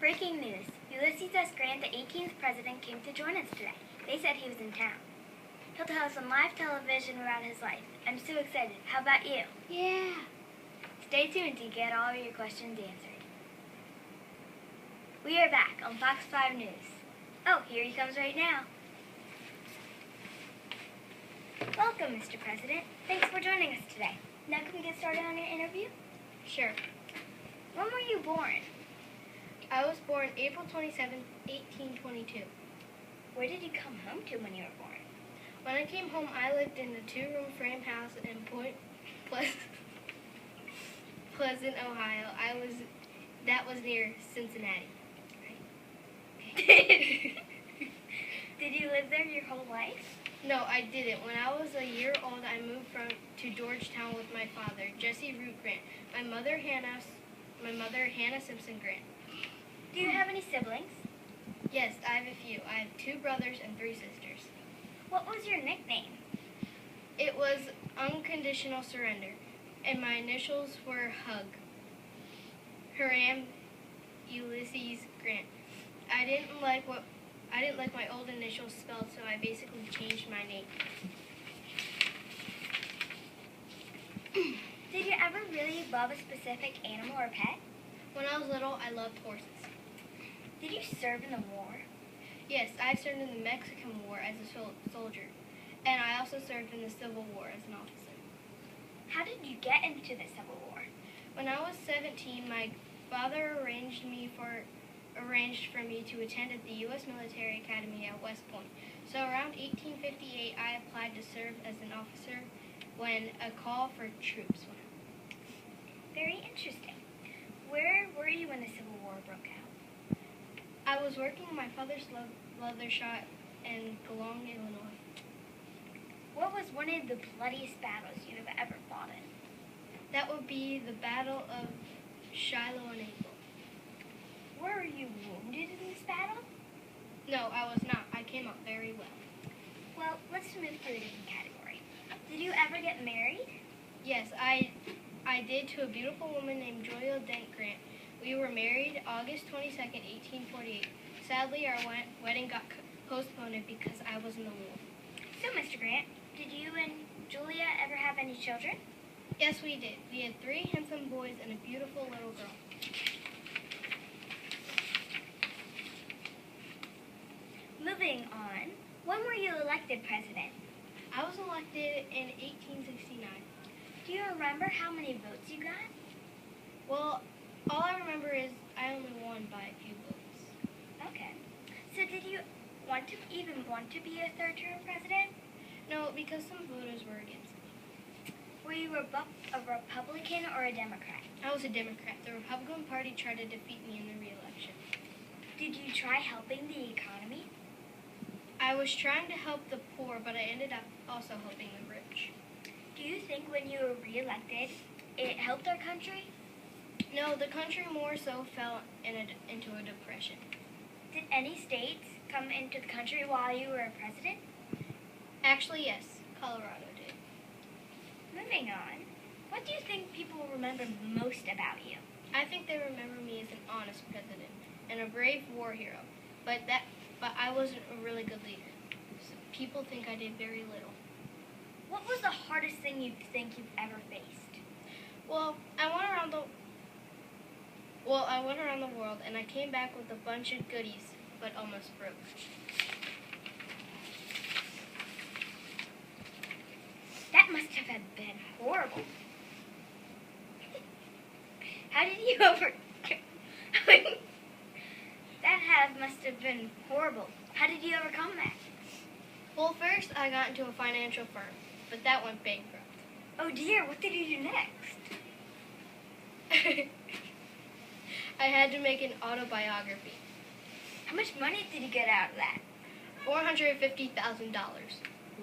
Breaking news. Ulysses S. Grant, the 18th president, came to join us today. They said he was in town. He'll tell us on live television about his life. I'm so excited. How about you? Yeah. Stay tuned to get all your questions answered. We are back on Fox 5 News. Oh, here he comes right now. Welcome, Mr. President. Thanks for joining us today. Now can we get started on your interview? Sure. When were you born? I was born April 27, 1822. Where did you come home to when you were born? When I came home, I lived in a 2-room frame house in Point Pleasant, Ohio. That was near Cincinnati. Right? Did you live there your whole life? No, I didn't. When I was a year old, I moved to Georgetown with my father, Jesse Root Grant, my mother Hannah Simpson Grant. Do you have any siblings? Yes, I have a few. I have 2 brothers and 3 sisters. What was your nickname? It was Unconditional Surrender, and my initials were HUG. Hiram Ulysses Grant. I didn't like my old initials spelled, so I basically changed my name. Did you ever really love a specific animal or pet? When I was little, I loved horses. Did you serve in the war? Yes, I served in the Mexican War as a soldier, and I also served in the Civil War as an officer. How did you get into the Civil War? When I was 17, my father arranged for me to attend at the U.S. Military Academy at West Point. So around 1858, I applied to serve as an officer when a call for troops went out. Very interesting. Where were you when the Civil War broke out? I was working in my father's leather shop in Golong, Illinois. What was one of the bloodiest battles you have ever fought in? That would be the Battle of Shiloh and April. Were you wounded in this battle? No, I was not. I came out very well. Well, let's move to a different category. Did you ever get married? Yes, I did, to a beautiful woman named Joya Dent Grant. We were married August 22nd, 1848. Sadly, our wedding got postponed because I was in the war. So, Mr. Grant, did you and Julia ever have any children? Yes, we did. We had 3 handsome boys and a beautiful little girl. Moving on, when were you elected president? I was elected in 1869. Do you remember how many votes you got? Well, all I remember is I only won by a few votes. Okay. So did you even want to be a third-term president? No, because some voters were against me. Were you a Republican or a Democrat? I was a Democrat. The Republican Party tried to defeat me in the re-election. Did you try helping the economy? I was trying to help the poor, but I ended up also helping the rich. Do you think when you were re-elected, it helped our country? No, the country more so fell into a depression. Did any states come into the country while you were president? Actually, yes. Colorado did. Moving on, what do you think people will remember most about you? I think they remember me as an honest president and a brave war hero, but I wasn't a really good leader. So people think I did very little. What was the hardest thing you think you've ever faced? Well, I went around the world and I came back with a bunch of goodies, but almost broke. That must have been horrible. How did you must have been horrible. How did you overcome that? Well, first I got into a financial firm, but that went bankrupt. Oh dear, what did you do next? I had to make an autobiography. How much money did you get out of that? $450,000.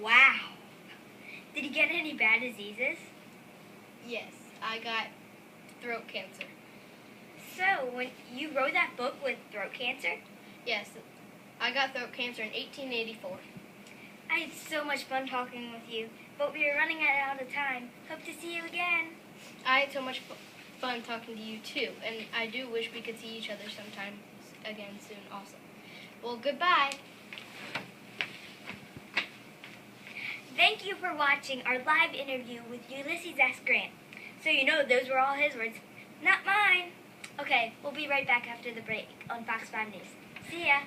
Wow. Did you get any bad diseases? Yes, I got throat cancer. So, when you wrote that book with throat cancer? Yes, I got throat cancer in 1884. I had so much fun talking with you, but we are running out of time. Hope to see you again. I had so much fun talking to you too, and I do wish we could see each other sometime again soon also. Well, goodbye. Thank you for watching our live interview with Ulysses S. Grant. So you know those were all his words, not mine. Okay, we'll be right back after the break on Fox 5 News. See ya.